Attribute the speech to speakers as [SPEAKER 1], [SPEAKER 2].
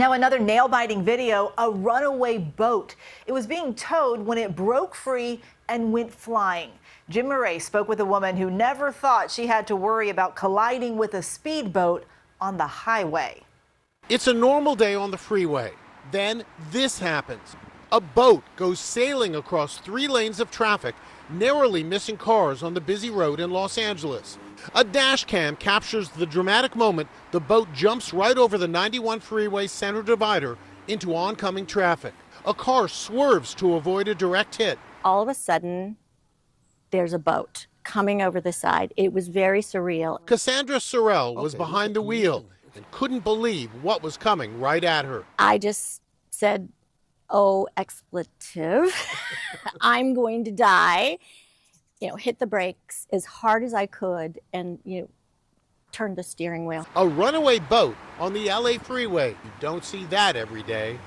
[SPEAKER 1] Now another nail-biting video, a runaway boat. It was being towed when it broke free and went flying. Jim Moret spoke with a woman who never thought she had to worry about colliding with a speedboat on the highway.
[SPEAKER 2] It's a normal day on the freeway. Then this happens. A boat goes sailing across 3 lanes of traffic, narrowly missing cars on the busy road in Los Angeles. A dash cam captures the dramatic moment the boat jumps right over the 91 freeway center divider into oncoming traffic. A car swerves to avoid a direct hit.
[SPEAKER 3] All of a sudden, there's a boat coming over the side. It was very surreal.
[SPEAKER 2] Cassandra Sorrell was behind the wheel and couldn't believe what was coming right at her.
[SPEAKER 3] I just said, oh, expletive, I'm going to die. Hit the brakes as hard as I could and, turned the steering wheel.
[SPEAKER 2] A runaway boat on the LA freeway. You don't see that every day.